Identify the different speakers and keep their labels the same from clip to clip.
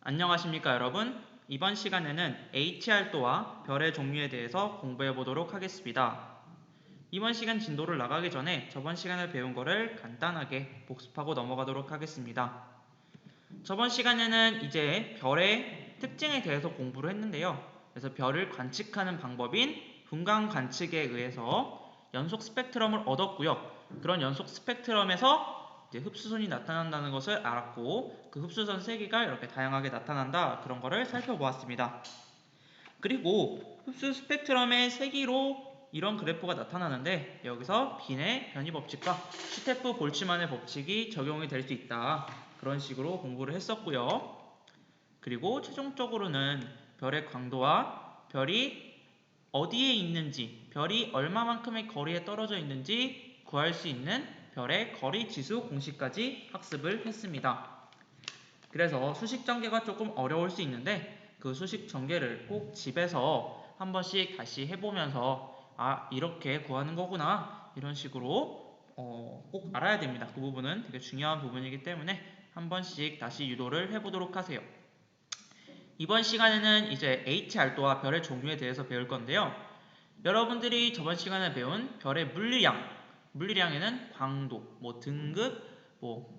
Speaker 1: 안녕하십니까 여러분. 이번 시간에는 HR도와 별의 종류에 대해서 공부해 보도록 하겠습니다. 이번 시간 진도를 나가기 전에 저번 시간에 배운 거를 간단하게 복습하고 넘어가도록 하겠습니다. 저번 시간에는 이제 별의 특징에 대해서 공부를 했는데요. 그래서 별을 관측하는 방법인 분광 관측에 의해서 연속 스펙트럼을 얻었고요. 그런 연속 스펙트럼에서 흡수선이 나타난다는 것을 알았고, 그 흡수선 세기가 이렇게 다양하게 나타난다, 그런 거를 살펴보았습니다. 그리고 흡수 스펙트럼의 세기로 이런 그래프가 나타나는데, 여기서 빈의 변이 법칙과 슈테프 볼츠만의 법칙이 적용이 될 수 있다, 그런 식으로 공부를 했었고요. 그리고 최종적으로는 별의 광도와 별이 어디에 있는지, 별이 얼마만큼의 거리에 떨어져 있는지 구할 수 있는 별의 거리 지수 공식까지 학습을 했습니다. 그래서 수식 전개가 조금 어려울 수 있는데, 그 수식 전개를 꼭 집에서 한 번씩 다시 해보면서 이렇게 구하는 거구나, 이런 식으로 꼭 알아야 됩니다. 그 부분은 되게 중요한 부분이기 때문에 한 번씩 다시 유도를 해보도록 하세요. 이번 시간에는 이제 HR도와 별의 종류에 대해서 배울 건데요. 여러분들이 저번 시간에 배운 별의 물리량에는 광도, 등급,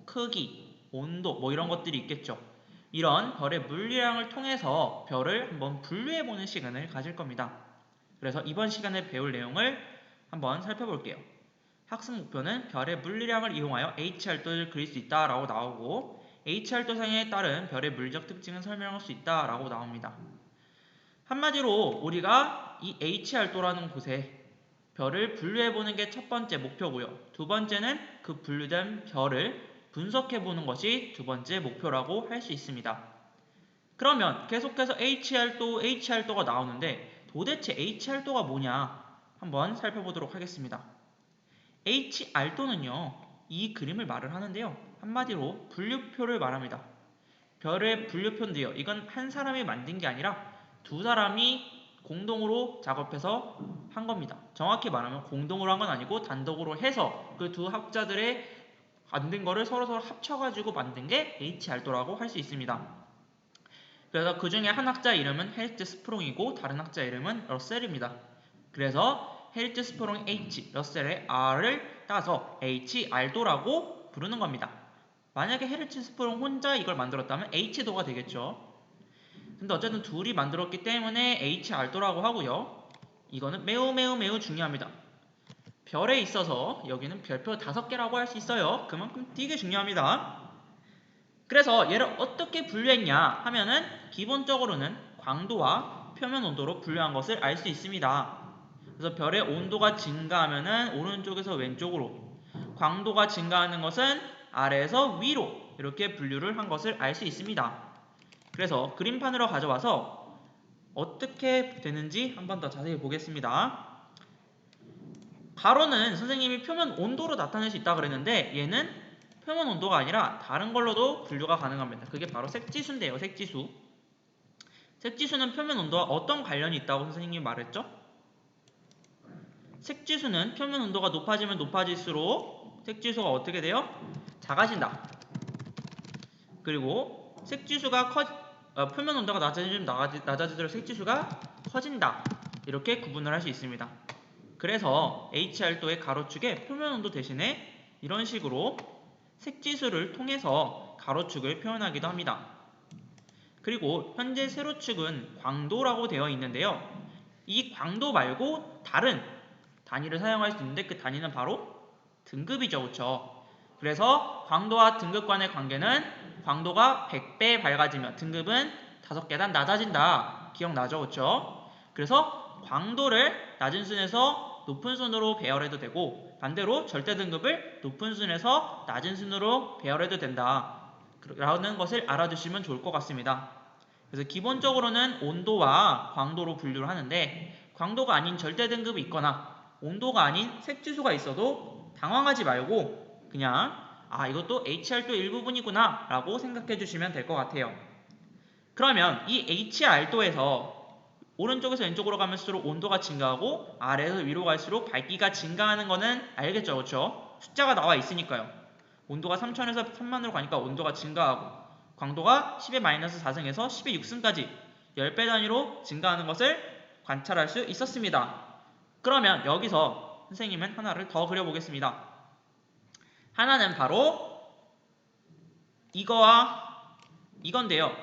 Speaker 1: 크기, 온도, 이런 것들이 있겠죠. 이런 별의 물리량을 통해서 별을 한번 분류해보는 시간을 가질 겁니다. 그래서 이번 시간에 배울 내용을 한번 살펴볼게요. 학습 목표는 별의 물리량을 이용하여 HR도를 그릴 수 있다라고 나오고, HR도상에 따른 별의 물리적 특징을 설명할 수 있다라고 나옵니다. 한마디로 우리가 이 HR도라는 곳에 별을 분류해보는 게 첫 번째 목표고요. 두 번째는 그 분류된 별을 분석해보는 것이 두 번째 목표라고 할 수 있습니다. 그러면 계속해서 HR도가 나오는데, 도대체 HR도가 뭐냐 한번 살펴보도록 하겠습니다. HR도는요, 이 그림을 말을 하는데요. 한마디로 분류표를 말합니다. 별의 분류표인데요. 이건 한 사람이 만든 게 아니라 두 사람이 공동으로 작업해서 한 겁니다. 정확히 말하면 공동으로 한 건 아니고 단독으로 해서 그 두 학자들의 만든 거를 서로 합쳐가지고 만든 게 HR도라고 할 수 있습니다. 그래서 그 중에 한 학자 이름은 헬트 스프롱이고 다른 학자 이름은 러셀입니다. 그래서 헬트 스프롱 H, 러셀의 R을 따서 HR도라고 부르는 겁니다. 만약에 헬트 스프롱 혼자 이걸 만들었다면 H도가 되겠죠. 근데 어쨌든 둘이 만들었기 때문에 HR도라고 하고요. 이거는 매우 중요합니다. 별에 있어서 여기는 별표 5개라고 할 수 있어요. 그만큼 되게 중요합니다. 그래서 얘를 어떻게 분류했냐 하면은 기본적으로는 광도와 표면 온도로 분류한 것을 알 수 있습니다. 그래서 별의 온도가 증가하면은 오른쪽에서 왼쪽으로, 광도가 증가하는 것은 아래에서 위로 이렇게 분류를 한 것을 알 수 있습니다. 그래서 그림판으로 가져와서 어떻게 되는지 한 번 더 자세히 보겠습니다. 가로는 선생님이 표면 온도로 나타낼 수 있다 그랬는데, 얘는 표면 온도가 아니라 다른 걸로도 분류가 가능합니다. 그게 바로 색지수인데요. 색지수. 색지수는 표면 온도와 어떤 관련이 있다고 선생님이 말했죠? 색지수는 표면 온도가 높아지면 높아질수록 색지수가 어떻게 돼요? 작아진다. 그리고 표면 온도가 낮아지면 낮아질수록 색지수가 커진다. 이렇게 구분을 할 수 있습니다. 그래서 HR도의 가로축에 표면 온도 대신에 이런 식으로 색지수를 통해서 가로축을 표현하기도 합니다. 그리고 현재 세로축은 광도라고 되어 있는데요. 이 광도 말고 다른 단위를 사용할 수 있는데, 그 단위는 바로 등급이죠. 그렇죠? 그래서 광도와 등급 간의 관계는 광도가 100배 밝아지면 등급은 5계단 낮아진다. 기억나죠? 그렇죠? 그래서 광도를 낮은 순에서 높은 순으로 배열해도 되고, 반대로 절대 등급을 높은 순에서 낮은 순으로 배열해도 된다 라는 것을 알아두시면 좋을 것 같습니다. 그래서 기본적으로는 온도와 광도로 분류를 하는데, 광도가 아닌 절대 등급이 있거나 온도가 아닌 색지수가 있어도 당황하지 말고 그냥 이것도 HR도 일부분이구나 라고 생각해 주시면 될 것 같아요. 그러면 이 HR도에서 오른쪽에서 왼쪽으로 가면서 온도가 증가하고 아래에서 위로 갈수록 밝기가 증가하는 거는 알겠죠? 그렇죠? 숫자가 나와 있으니까요. 온도가 3000에서 3000으로 가니까 온도가 증가하고, 광도가 10의 마이너스 4승에서 10의 6승까지 10배 단위로 증가하는 것을 관찰할 수 있었습니다. 그러면 여기서 선생님은 하나를 더 그려보겠습니다. 하나는 바로 이거와 이건데요.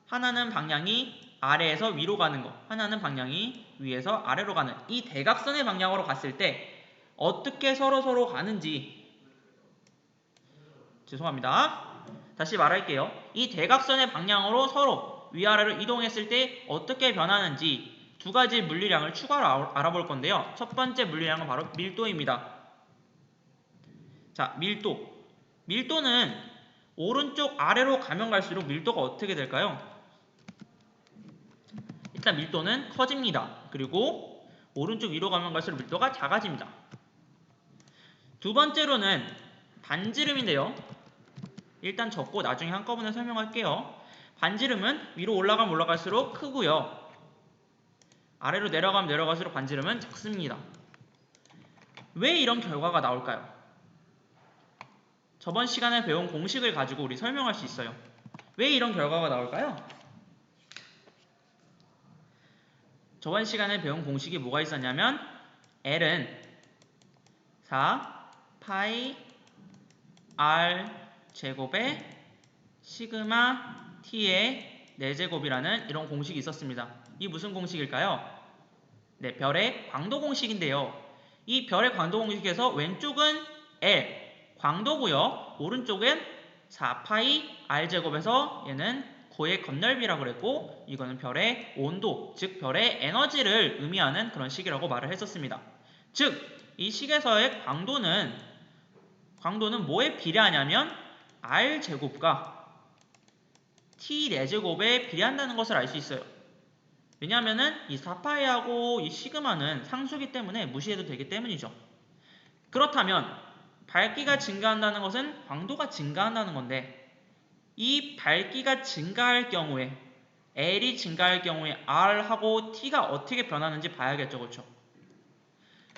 Speaker 1: 하나는 방향이 아래에서 위로 가는 거, 하나는 방향이 위에서 아래로 가는 이 대각선의 방향으로 갔을 때 어떻게 서로 가는지, 죄송합니다. 다시 말할게요. 이 대각선의 방향으로 서로 위아래로 이동했을 때 어떻게 변하는지 두 가지 물리량을 추가로 알아볼 건데요. 첫 번째 물리량은 바로 밀도입니다. 자, 밀도. 밀도는 오른쪽 아래로 가면 갈수록 밀도가 어떻게 될까요? 일단 밀도는 커집니다. 그리고 오른쪽 위로 가면 갈수록 밀도가 작아집니다. 두 번째로는 반지름인데요. 일단 적고 나중에 한꺼번에 설명할게요. 반지름은 위로 올라가면 올라갈수록 크고요. 아래로 내려가면 내려갈수록 반지름은 작습니다. 왜 이런 결과가 나올까요? 저번 시간에 배운 공식을 가지고 우리 설명할 수 있어요. 왜 이런 결과가 나올까요? 저번 시간에 배운 공식이 뭐가 있었냐면 L은 4 파이 R 제곱에 시그마 T의 4제곱이라는 이런 공식이 있었습니다. 이 무슨 공식일까요? 네, 별의 광도 공식인데요. 이 별의 광도 공식에서 왼쪽은 L, 광도고요. 오른쪽은 4파이 R제곱에서 얘는 고의 건널비라고 그랬고 이거는 별의 온도, 즉 별의 에너지를 의미하는 그런 식이라고 말을 했었습니다. 즉, 이 식에서의 광도는 뭐에 비례하냐면 R제곱과 T4제곱에 비례한다는 것을 알 수 있어요. 왜냐하면은 이 4파이하고 이 시그마는 상수기 때문에 무시해도 되기 때문이죠. 그렇다면 밝기가 증가한다는 것은 광도가 증가한다는 건데 이 밝기가 증가할 경우에 L이 증가할 경우에 R하고 T가 어떻게 변하는지 봐야겠죠. 그렇죠?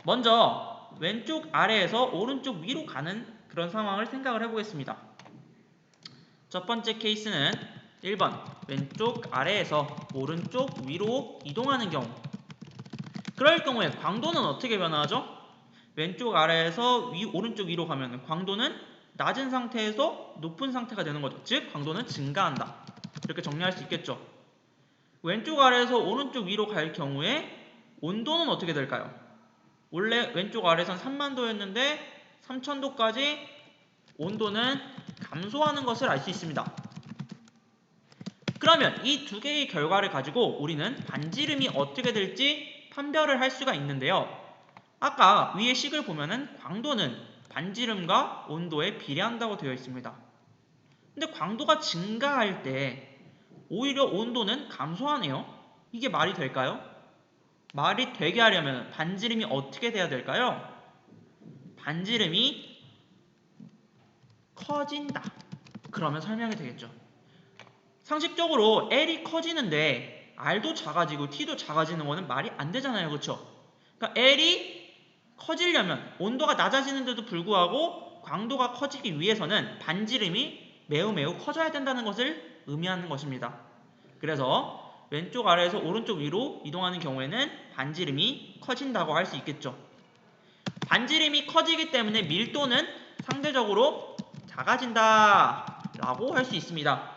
Speaker 1: 먼저 왼쪽 아래에서 오른쪽 위로 가는 그런 상황을 생각을 해보겠습니다. 첫 번째 케이스는 1번 왼쪽 아래에서 오른쪽 위로 이동하는 경우, 그럴 경우에 광도는 어떻게 변화하죠? 왼쪽 아래에서 오른쪽 위로 가면 광도는 낮은 상태에서 높은 상태가 되는 거죠. 즉 광도는 증가한다. 이렇게 정리할 수 있겠죠. 왼쪽 아래에서 오른쪽 위로 갈 경우에 온도는 어떻게 될까요? 원래 왼쪽 아래에선 30,000도였는데 3000도까지 온도는 감소하는 것을 알 수 있습니다. 그러면 이 두 개의 결과를 가지고 우리는 반지름이 어떻게 될지 판별을 할 수가 있는데요. 아까 위의 식을 보면은 광도는 반지름과 온도에 비례한다고 되어 있습니다. 근데 광도가 증가할 때 오히려 온도는 감소하네요. 이게 말이 될까요? 말이 되게 하려면 반지름이 어떻게 돼야 될까요? 반지름이 커진다. 그러면 설명이 되겠죠. 상식적으로 L이 커지는데 R도 작아지고 T도 작아지는 거는 말이 안 되잖아요. 그렇죠? 그러니까 L이 커지려면 온도가 낮아지는데도 불구하고 광도가 커지기 위해서는 반지름이 매우 커져야 된다는 것을 의미하는 것입니다. 그래서 왼쪽 아래에서 오른쪽 위로 이동하는 경우에는 반지름이 커진다고 할 수 있겠죠. 반지름이 커지기 때문에 밀도는 상대적으로 작아진다 라고 할 수 있습니다.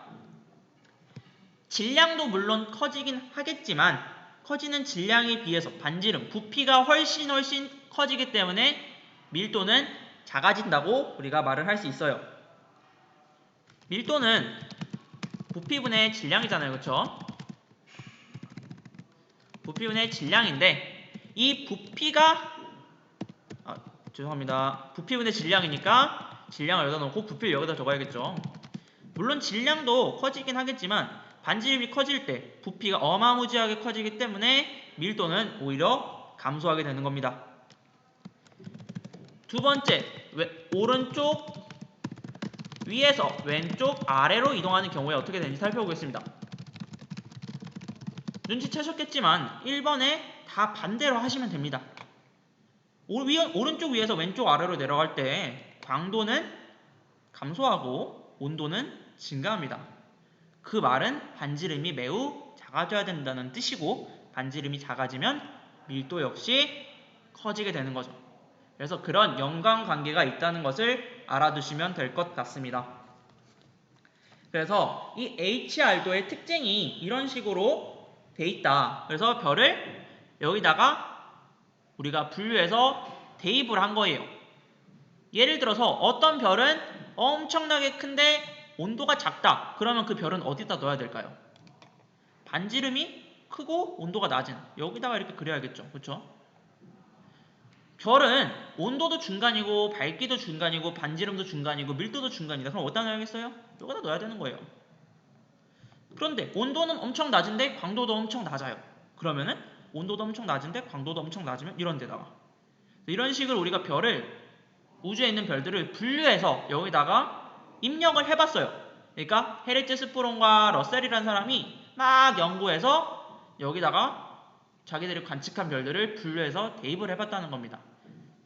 Speaker 1: 질량도 물론 커지긴 하겠지만 커지는 질량에 비해서 반지름, 부피가 훨씬 커지기 때문에 밀도는 작아진다고 우리가 말을 할 수 있어요. 밀도는 부피분의 질량이잖아요. 그렇죠? 부피분의 질량인데 이 부피가 죄송합니다. 부피분의 질량이니까 질량을 여기다 놓고 부피를 여기다 적어야겠죠. 물론 질량도 커지긴 하겠지만 반지름이 커질 때 부피가 어마무지하게 커지기 때문에 밀도는 오히려 감소하게 되는 겁니다. 두 번째, 오른쪽 위에서 왼쪽 아래로 이동하는 경우에 어떻게 되는지 살펴보겠습니다. 눈치채셨겠지만 1번에 다 반대로 하시면 됩니다. 오른쪽 위에서 왼쪽 아래로 내려갈 때 광도는 감소하고 온도는 증가합니다. 그 말은 반지름이 매우 작아져야 된다는 뜻이고 반지름이 작아지면 밀도 역시 커지게 되는 거죠. 그래서 그런 연관관계가 있다는 것을 알아두시면 될 것 같습니다. 그래서 이 HR도의 특징이 이런 식으로 돼 있다. 그래서 별을 여기다가 우리가 분류해서 대입을 한 거예요. 예를 들어서 어떤 별은 엄청나게 큰데 온도가 작다. 그러면 그 별은 어디다 넣어야 될까요? 반지름이 크고 온도가 낮은 여기다가 이렇게 그려야겠죠. 그렇죠? 별은 온도도 중간이고 밝기도 중간이고 반지름도 중간이고 밀도도 중간이다. 그럼 어디다 넣어야겠어요? 여기다 넣어야 되는 거예요. 그런데 온도는 엄청 낮은데 광도도 엄청 낮아요. 그러면은 온도도 엄청 낮은데 광도도 엄청 낮으면 이런 데다가 이런 식으로 우리가 별을 우주에 있는 별들을 분류해서 여기다가 입력을 해봤어요. 그러니까 헤르츠 스프론과 러셀이라는 사람이 막 연구해서 여기다가 자기들이 관측한 별들을 분류해서 대입을 해봤다는 겁니다.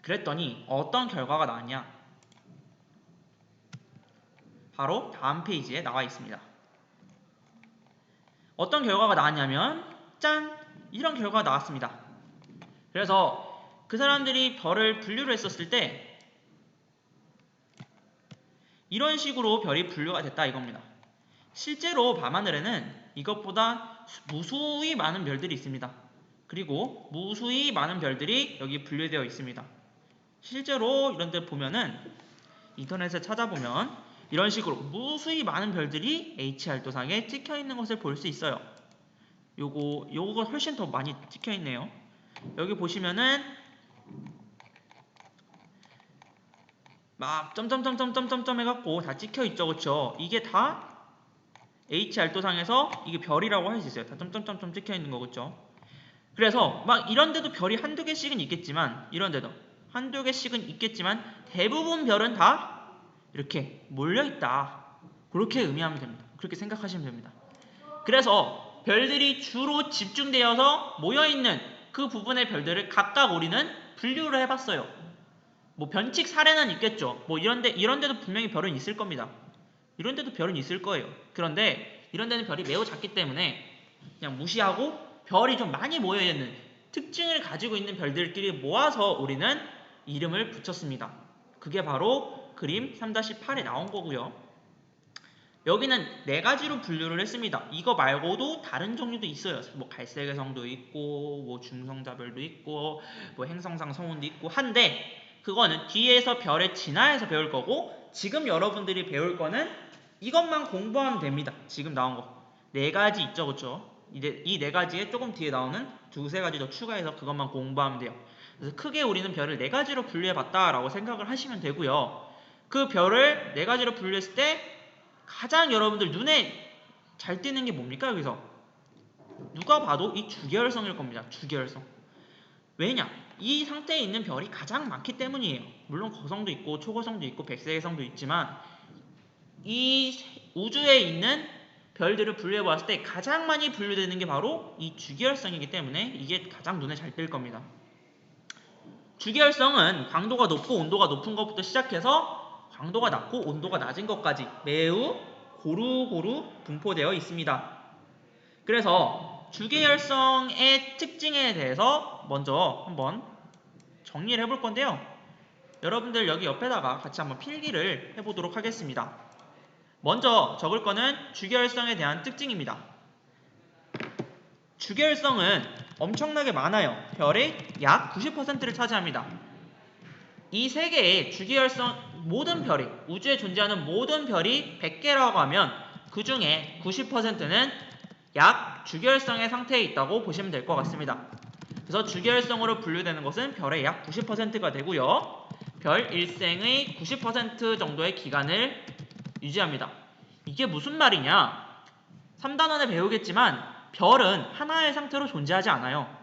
Speaker 1: 그랬더니 어떤 결과가 나왔냐? 바로 다음 페이지에 나와 있습니다. 어떤 결과가 나왔냐면 짠! 이런 결과가 나왔습니다. 그래서 그 사람들이 별을 분류를 했었을 때 이런 식으로 별이 분류가 됐다 이겁니다. 실제로 밤하늘에는 이것보다 무수히 많은 별들이 있습니다. 그리고 무수히 많은 별들이 여기 분류되어 있습니다. 실제로 이런 데 보면은 인터넷에 찾아보면 이런 식으로 무수히 많은 별들이 HR도상에 찍혀 있는 것을 볼 수 있어요. 요거 훨씬 더 많이 찍혀 있네요. 여기 보시면은 막 점점점점점점 해갖고 다 찍혀 있죠, 그쵸? 이게 다 HR도상에서 이게 별이라고 할 수 있어요. 다 점점점점 찍혀 있는 거, 그쵸? 그래서 막 이런데도 별이 한두 개씩은 있겠지만 이런데도 한두 개씩은 있겠지만 대부분 별은 다 이렇게 몰려있다. 그렇게 의미하면 됩니다. 그렇게 생각하시면 됩니다. 그래서 별들이 주로 집중되어서 모여있는 그 부분의 별들을 각각 우리는 분류를 해봤어요. 뭐 변칙 사례는 있겠죠. 뭐 이런데도 분명히 별은 있을 겁니다. 이런데도 별은 있을 거예요. 그런데 이런데는 별이 매우 작기 때문에 그냥 무시하고 별이 좀 많이 모여있는 특징을 가지고 있는 별들끼리 모아서 우리는 이름을 붙였습니다. 그게 바로 그림 3-8에 나온 거고요. 여기는 네 가지로 분류를 했습니다. 이거 말고도 다른 종류도 있어요. 뭐 갈색해성도 있고 뭐 중성자별도 있고 뭐 행성상 성운도 있고 한데 그거는 뒤에서 별의 진화에서 배울 거고 지금 여러분들이 배울 거는 이것만 공부하면 됩니다. 지금 나온 거. 네 가지 있죠. 그쵸? 이 네 가지에 조금 뒤에 나오는 두세 가지 더 추가해서 그것만 공부하면 돼요. 그래서 크게 우리는 별을 네 가지로 분류해봤다라고 생각을 하시면 되고요. 그 별을 네 가지로 분류했을 때 가장 여러분들 눈에 잘 띄는 게 뭡니까? 여기서 누가 봐도 이 주계열성일 겁니다. 주계열성. 왜냐? 이 상태에 있는 별이 가장 많기 때문이에요. 물론 거성도 있고 초거성도 있고 백색해성도 있지만 이 우주에 있는 별들을 분류해 보았을 때 가장 많이 분류되는 게 바로 이 주계열성이기 때문에 이게 가장 눈에 잘 띌 겁니다. 주계열성은 광도가 높고 온도가 높은 것부터 시작해서 광도가 낮고 온도가 낮은 것까지 매우 고루고루 분포되어 있습니다. 그래서 주계열성의 특징에 대해서 먼저 한번 정리를 해볼 건데요. 여러분들 여기 옆에다가 같이 한번 필기를 해보도록 하겠습니다. 먼저 적을 거는 주계열성에 대한 특징입니다. 주계열성은 엄청나게 많아요. 별의 약 90%를 차지합니다. 이 세계의 주계열성 모든 별이 우주에 존재하는 모든 별이 100개라고 하면 그 중에 90%는 약 주계열성의 상태에 있다고 보시면 될 것 같습니다. 그래서 주계열성으로 분류되는 것은 별의 약 90%가 되고요. 별 일생의 90% 정도의 기간을 유지합니다. 이게 무슨 말이냐? 3단원에 배우겠지만 별은 하나의 상태로 존재하지 않아요.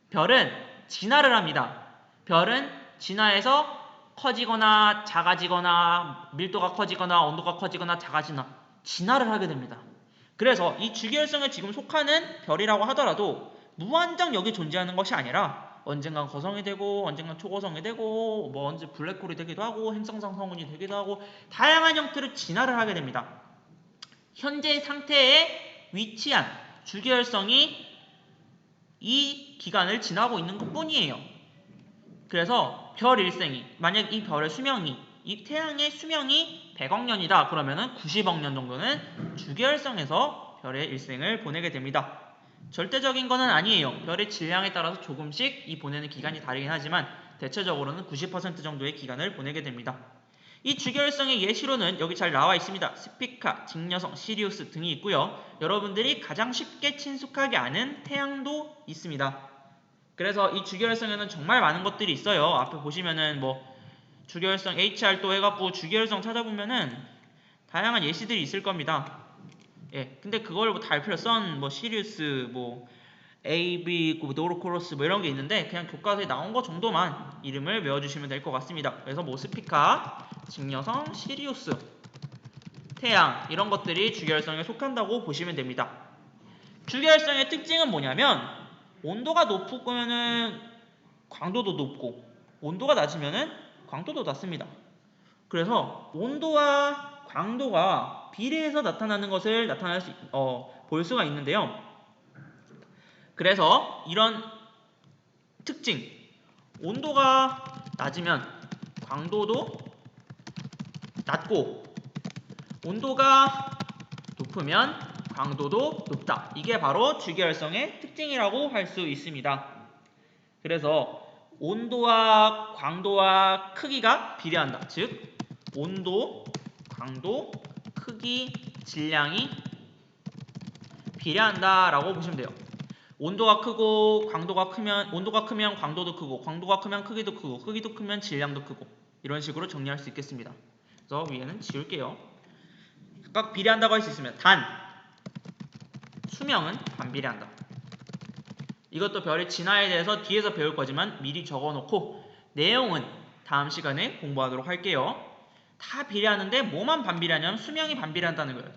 Speaker 1: 별은 진화를 합니다. 별은 진화해서 커지거나 작아지거나 밀도가 커지거나 온도가 커지거나 작아지거나 진화를 하게 됩니다. 그래서 이 주계열성에 지금 속하는 별이라고 하더라도 무한정 여기 존재하는 것이 아니라 언젠간 거성이 되고 언젠간 초거성이 되고 뭐 언제 블랙홀이 되기도 하고 행성상 성운이 되기도 하고 다양한 형태로 진화를 하게 됩니다. 현재 상태에 위치한 주계열성이 이 기간을 지나고 있는 것 뿐이에요. 그래서 별 일생이, 만약 이 별의 수명이, 이 태양의 수명이 100억 년이다 그러면은 90억 년 정도는 주계열성에서 별의 일생을 보내게 됩니다. 절대적인 거는 아니에요. 별의 질량에 따라서 조금씩 이 보내는 기간이 다르긴 하지만 대체적으로는 90% 정도의 기간을 보내게 됩니다. 이 주계열성의 예시로는 여기 잘 나와 있습니다. 스피카, 직녀성, 시리우스 등이 있고요. 여러분들이 가장 쉽게 친숙하게 아는 태양도 있습니다. 그래서 이 주계열성에는 정말 많은 것들이 있어요. 앞에 보시면은 뭐 주계열성 HR도 해갖고 주계열성 찾아보면은 다양한 예시들이 있을 겁니다. 예, 근데 그걸 뭐 달표 선, 뭐 시리우스, 뭐 AB, 노르코로스 뭐 이런 게 있는데 그냥 교과서에 나온 거 정도만 이름을 외워주시면 될 것 같습니다. 그래서 뭐 스피카, 직녀성, 시리우스, 태양 이런 것들이 주계열성에 속한다고 보시면 됩니다. 주계열성의 특징은 뭐냐면 온도가 높으면은 광도도 높고 온도가 낮으면은 광도도 낮습니다. 그래서 온도와 광도가 비례해서 나타나는 것을 볼 수가 있는데요. 그래서 이런 특징, 온도가 낮으면 광도도 낮고 온도가 높으면 광도도 높다. 이게 바로 주계열성의 특징이라고 할 수 있습니다. 그래서 온도와 광도와 크기가 비례한다. 즉 온도, 광도, 크기, 질량이 비례한다라고 보시면 돼요. 온도가 크고 온도가 크면 광도도 크고 광도가 크면 크기도 크고 크기도 크면 질량도 크고 이런 식으로 정리할 수 있겠습니다. 그래서 위에는 지울게요. 각각 비례한다고 할 수 있으면 단 수명은 반비례한다. 이것도 별의 진화에 대해서 뒤에서 배울 거지만 미리 적어놓고 내용은 다음 시간에 공부하도록 할게요. 다 비례하는데 뭐만 반비례하냐면 수명이 반비례한다는 거예요.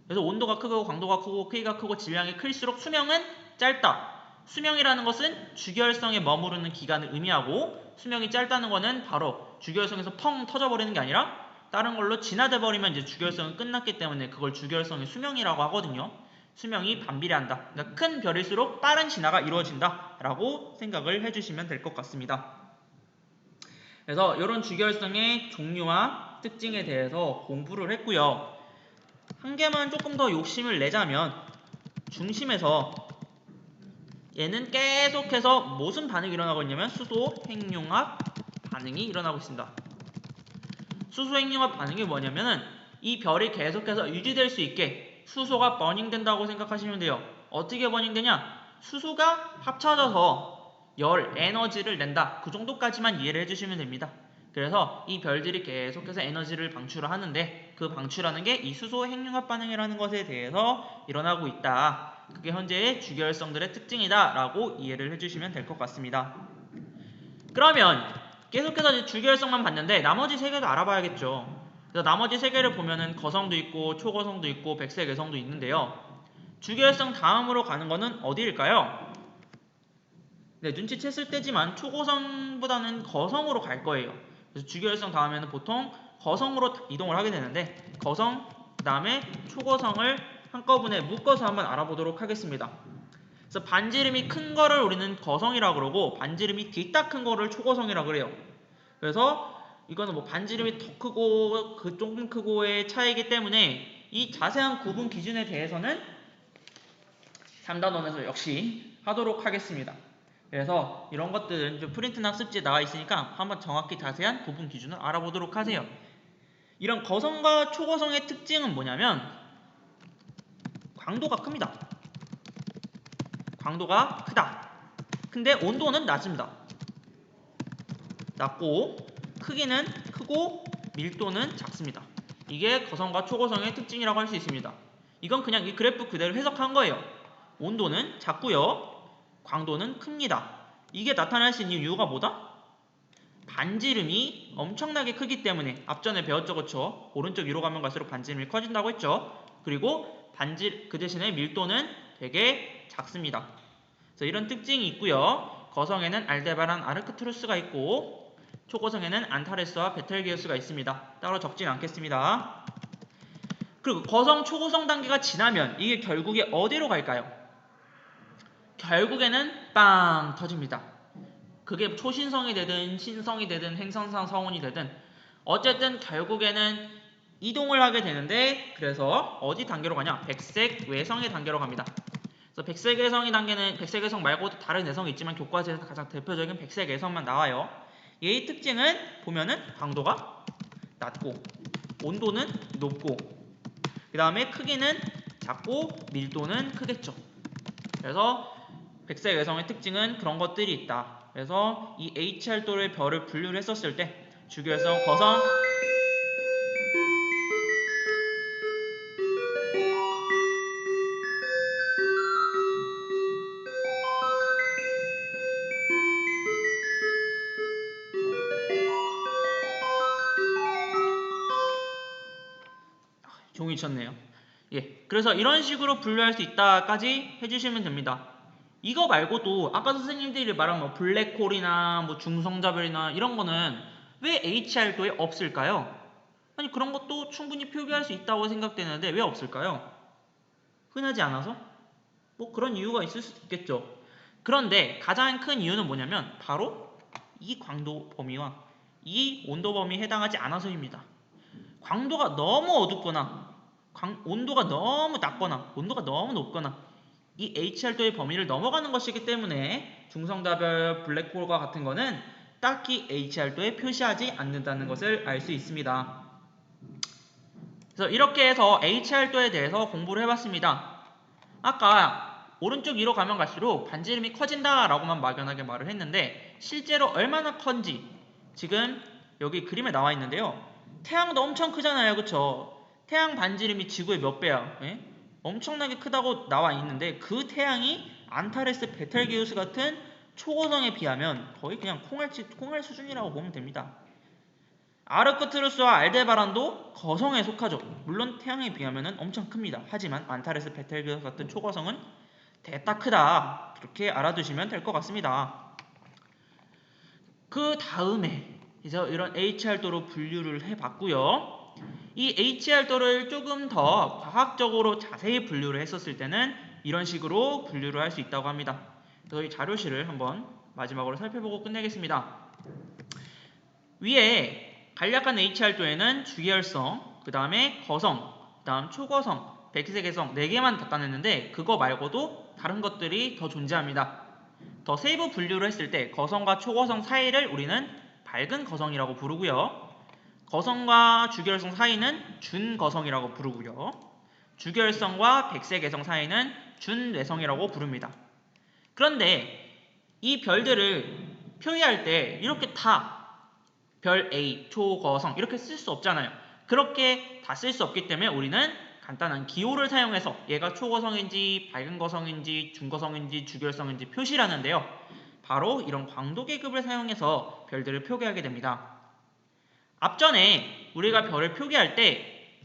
Speaker 1: 그래서 온도가 크고 광도가 크고 크기가 크고 질량이 클수록 수명은 짧다. 수명이라는 것은 주계열성에 머무르는 기간을 의미하고 수명이 짧다는 것은 바로 주계열성에서 펑 터져버리는 게 아니라 다른 걸로 진화돼 버리면 이제 주계열성은 끝났기 때문에 그걸 주계열성의 수명이라고 하거든요. 수명이 반비례한다. 그러니까 큰 별일수록 빠른 진화가 이루어진다 라고 생각을 해주시면 될 것 같습니다. 그래서 이런 주계열성의 종류와 특징에 대해서 공부를 했고요. 한 개만 조금 더 욕심을 내자면 중심에서 얘는 계속해서 무슨 반응이 일어나고 있냐면 수소 핵융합 반응이 일어나고 있습니다. 수소 핵융합 반응이 뭐냐면은 이 별이 계속해서 유지될 수 있게 수소가 버닝된다고 생각하시면 돼요. 어떻게 버닝되냐? 수소가 합쳐져서 열, 에너지를 낸다. 그 정도까지만 이해를 해주시면 됩니다. 그래서 이 별들이 계속해서 에너지를 방출하는데 그 방출하는 게 이 수소 핵융합 반응이라는 것에 대해서 일어나고 있다. 그게 현재의 주계열성들의 특징이다 라고 이해를 해주시면 될 것 같습니다. 그러면 계속해서 주계열성만 봤는데 나머지 세 개도 알아봐야겠죠. 그래서 나머지 세 개를 보면은 거성도 있고 초거성도 있고 백색외성도 있는데요. 주계열성 다음으로 가는 거는 어디일까요? 네, 눈치챘을 때지만 초고성보다는 거성으로 갈 거예요. 그래서 주계열성 다음에는 보통 거성으로 이동을 하게 되는데 거성, 그 다음에 초고성을 한꺼번에 묶어서 한번 알아보도록 하겠습니다. 그래서 반지름이 큰 거를 우리는 거성이라고 그러고 반지름이 뒤딱 큰 거를 초고성이라고 그래요. 그래서 이거는 뭐 반지름이 더 크고 그 조금 크고의 차이이기 때문에 이 자세한 구분 기준에 대해서는 3단원에서 역시 하도록 하겠습니다. 그래서 이런 것들은 좀 프린트나 학습지에 나와 있으니까 한번 정확히 자세한 구분 기준을 알아보도록 하세요. 이런 거성과 초거성의 특징은 뭐냐면 광도가 큽니다. 광도가 크다. 근데 온도는 낮습니다. 낮고 크기는 크고 밀도는 작습니다. 이게 거성과 초거성의 특징이라고 할 수 있습니다. 이건 그냥 이 그래프 그대로 해석한 거예요. 온도는 작고요. 광도는 큽니다. 이게 나타날 수 있는 이유가 뭐다? 반지름이 엄청나게 크기 때문에 앞전에 배웠죠, 그쵸? 오른쪽 위로 가면 갈수록 반지름이 커진다고 했죠. 그리고 그 대신에 밀도는 되게 작습니다. 그래서 이런 특징이 있고요. 거성에는 알데바란 아르크투루스가 있고 초고성에는 안타레스와 베텔게우스가 있습니다. 따로 적진 않겠습니다. 그리고 거성, 초고성 단계가 지나면 이게 결국에 어디로 갈까요? 결국에는 빵 터집니다. 그게 초신성이 되든 신성이 되든 행성상 성운이 되든 어쨌든 결국에는 이동을 하게 되는데, 그래서 어디 단계로 가냐? 백색 외성의 단계로 갑니다. 그래서 백색 외성의 단계는 백색 외성 말고도 다른 외성이 있지만 교과서에서 가장 대표적인 백색 외성만 나와요. 얘의 특징은 보면은 강도가 낮고 온도는 높고 그 다음에 크기는 작고 밀도는 크겠죠. 그래서 백색 외성의 특징은 그런 것들이 있다. 그래서 이 HR도의 별을 분류를 했었을 때 주기율성, 거성, 종이 쳤네요. 예, 그래서 이런 식으로 분류할 수 있다까지 해주시면 됩니다. 이거 말고도 아까 선생님들이 말한 뭐 블랙홀이나 뭐 중성자별이나 이런 거는 왜 HR도에 없을까요? 아니 그런 것도 충분히 표기할 수 있다고 생각되는데 왜 없을까요? 흔하지 않아서? 뭐 그런 이유가 있을 수 있겠죠. 그런데 가장 큰 이유는 뭐냐면 바로 이 광도 범위와 이 온도 범위에 해당하지 않아서입니다. 광도가 너무 어둡거나 온도가 너무 낮거나 온도가 너무 높거나 이 HR도의 범위를 넘어가는 것이기 때문에 중성자별 블랙홀과 같은 거는 딱히 HR도에 표시하지 않는다는 것을 알 수 있습니다. 그래서 이렇게 해서 HR도에 대해서 공부를 해봤습니다. 아까 오른쪽 위로 가면 갈수록 반지름이 커진다 라고만 막연하게 말을 했는데 실제로 얼마나 큰지 지금 여기 그림에 나와 있는데요. 태양도 엄청 크잖아요. 그쵸? 태양 반지름이 지구의 몇 배야? 예? 엄청나게 크다고 나와 있는데 그 태양이 안타레스 베텔게우스 같은 초고성에 비하면 거의 그냥 콩알 수준이라고 보면 됩니다. 아르크투루스와 알데바란도 거성에 속하죠. 물론 태양에 비하면 엄청 큽니다. 하지만 안타레스 베텔게우스 같은 초고성은 대따 크다. 그렇게 알아두시면 될 것 같습니다. 그 다음에 이제 이런 HR도로 분류를 해봤고요. 이 HR도를 조금 더 과학적으로 자세히 분류를 했었을 때는 이런 식으로 분류를 할 수 있다고 합니다. 그래서 이 자료실을 한번 마지막으로 살펴보고 끝내겠습니다. 위에 간략한 HR도에는 주계열성, 그 다음에 거성, 그 다음 초거성, 백색외성 4개만 나타냈는데 그거 말고도 다른 것들이 더 존재합니다. 더 세부 분류를 했을 때 거성과 초거성 사이를 우리는 밝은 거성이라고 부르고요. 거성과 주계열성 사이는 준거성이라고 부르고요. 주계열성과 백색외성 사이는 준외성이라고 부릅니다. 그런데 이 별들을 표기할 때 이렇게 다 별 A, 초거성 이렇게 쓸 수 없잖아요. 그렇게 다 쓸 수 없기 때문에 우리는 간단한 기호를 사용해서 얘가 초거성인지 밝은 거성인지 중거성인지 주결성인지 표시를 하는데요. 바로 이런 광도계급을 사용해서 별들을 표기하게 됩니다. 앞전에 우리가 별을 표기할 때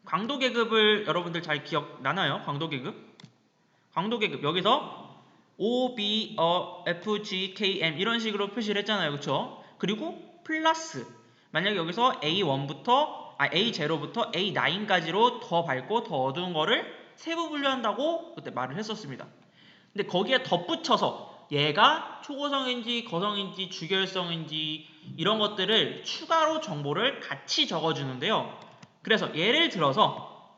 Speaker 1: 광도계급을 여러분들 잘 기억나나요? 광도계급 여기서 O, B, F, G, K, M 이런 식으로 표시를 했잖아요. 그쵸? 그리고 플러스 만약에 여기서 A0부터 A9부터 A9까지로 더 밝고 더 어두운 거를 세부 분류한다고 그때 말을 했었습니다. 근데 거기에 덧붙여서 얘가 초고성인지 거성인지 주결성인지 이런 것들을 추가로 정보를 같이 적어주는데요. 그래서 예를 들어서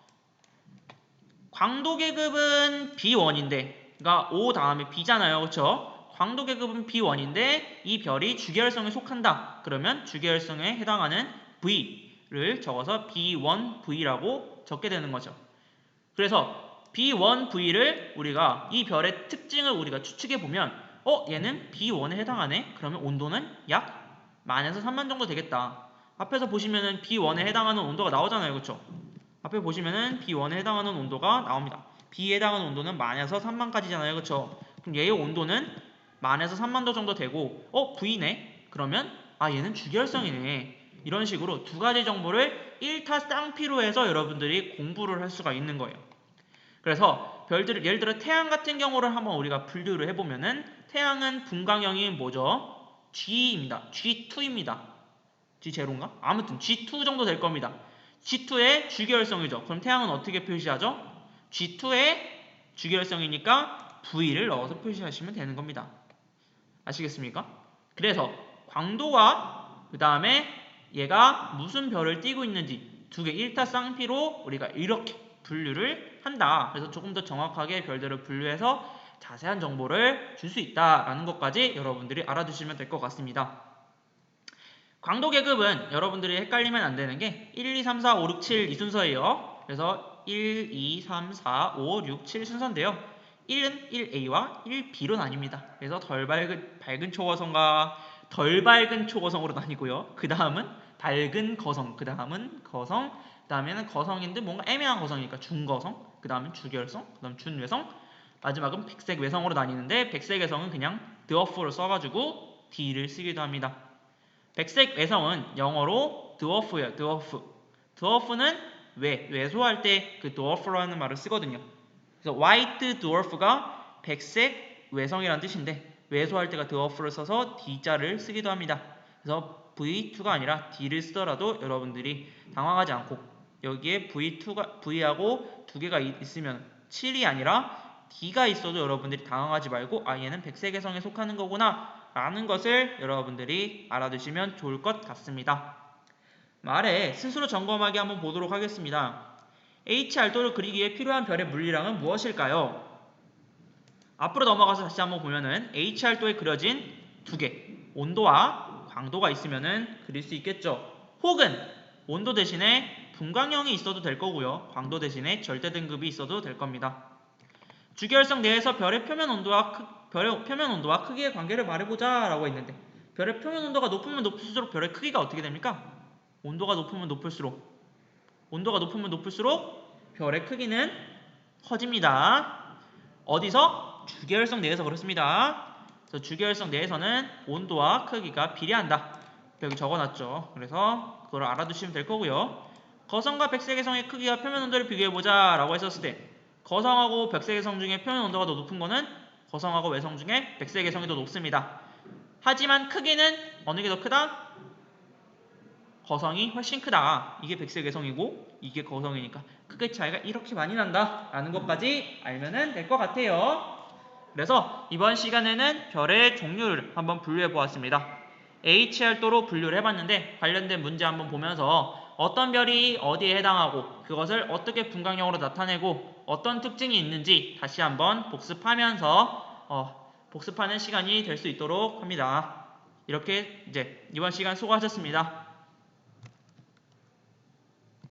Speaker 1: 광도계급은 B1인데 그러니까 O 다음에 B잖아요. 그쵸? 광도계급은 B1인데 이 별이 주계열성에 속한다. 그러면 주계열성에 해당하는 V를 적어서 B1V라고 적게 되는 거죠. 그래서 B1V를 우리가 이 별의 특징을 우리가 추측해 보면 얘는 B1에 해당하네. 그러면 온도는 약 만에서 3만 정도 되겠다. 앞에서 보시면은 B1에 해당하는 온도가 나오잖아요. 그쵸? 앞에 보시면은 B1에 해당하는 온도가 나옵니다. B에 해당하는 온도는 만에서 3만까지잖아요. 그쵸? 그럼 얘의 온도는 만에서 3만도 정도 되고 V네? 그러면 얘는 주결성이네. 이런 식으로 두 가지 정보를 1타 쌍피로 해서 여러분들이 공부를 할 수가 있는 거예요. 그래서 별들을 예를 들어 태양 같은 경우를 한번 우리가 분류를 해보면은 태양은 분광형이 뭐죠? G입니다. G2입니다. G0인가? 아무튼 G2 정도 될 겁니다. G2의 주계열성이죠. 그럼 태양은 어떻게 표시하죠? G2의 주계열성이니까 V를 넣어서 표시하시면 되는 겁니다. 아시겠습니까? 그래서 광도와 그 다음에 얘가 무슨 별을 띠고 있는지 두 개 일타쌍피로 우리가 이렇게 분류를 한다. 그래서 조금 더 정확하게 별들을 분류해서 자세한 정보를 줄 수 있다라는 것까지 여러분들이 알아두시면 될 것 같습니다. 광도 계급은 여러분들이 헷갈리면 안 되는 게 1, 2, 3, 4, 5, 6, 7 이 순서예요. 그래서 1, 2, 3, 4, 5, 6, 7 순서인데요. 1은 1A와 1B로 나뉩니다. 그래서 덜 밝은 초고성과 덜 밝은 초고성으로 나뉘고요. 그 다음은 밝은 거성, 그 다음은 거성, 그 다음에는 거성인데 뭔가 애매한 거성이니까 중거성, 그 다음은 주결성, 그 다음 준외성, 마지막은 백색 외성으로 나뉘는데 백색 외성은 그냥 드워프를 써가지고 D를 쓰기도 합니다. 백색 외성은 영어로 드워프예요. 드워프. 드워프는 외소할 때 그 드워프라는 말을 쓰거든요. 그래서 white dwarf가 백색 외성이라는 뜻인데 외소할 때가 드워프를 써서 D자를 쓰기도 합니다. 그래서 V2가 아니라 D를 쓰더라도 여러분들이 당황하지 않고 여기에 V하고 두 개가 있으면 7이 아니라 D가 있어도 여러분들이 당황하지 말고 아 얘는 백색 외성에 속하는 거구나 라는 것을 여러분들이 알아두시면 좋을 것 같습니다. 말에 스스로 점검하기 한번 보도록 하겠습니다. HR도를 그리기 위해 필요한 별의 물리량은 무엇일까요? 앞으로 넘어가서 다시 한번 보면은 HR도에 그려진 두 개, 온도와 광도가 있으면은 그릴 수 있겠죠. 혹은 온도 대신에 분광형이 있어도 될 거고요. 광도 대신에 절대 등급이 있어도 될 겁니다. 주계열성 내에서 별의 표면 온도와 크기의 관계를 말해보자 라고 했는데 별의 표면 온도가 높으면 높을수록 별의 크기가 어떻게 됩니까? 온도가 높으면 높을수록 별의 크기는 커집니다. 어디서? 주계열성 내에서 그렇습니다. 그래서 주계열성 내에서는 온도와 크기가 비례한다. 여기 적어놨죠. 그래서 그걸 알아두시면 될 거고요. 거성과 백색외성의 크기와 표면 온도를 비교해보자 라고 했었을 때 거성하고 백색외성 중에 표면 온도가 더 높은 거는 거성하고 외성 중에 백색외성이 더 높습니다. 하지만 크기는 어느 게 더 크다? 거성이 훨씬 크다. 이게 백색외성이고 이게 거성이니까 크기 차이가 이렇게 많이 난다 라는 것까지 알면 될 것 같아요. 그래서 이번 시간에는 별의 종류를 한번 분류해 보았습니다. HR도로 분류를 해봤는데 관련된 문제 한번 보면서 어떤 별이 어디에 해당하고 그것을 어떻게 분광형으로 나타내고 어떤 특징이 있는지 다시 한번 복습하는 시간이 될 수 있도록 합니다. 이렇게 이제 이번 시간 수고하셨습니다.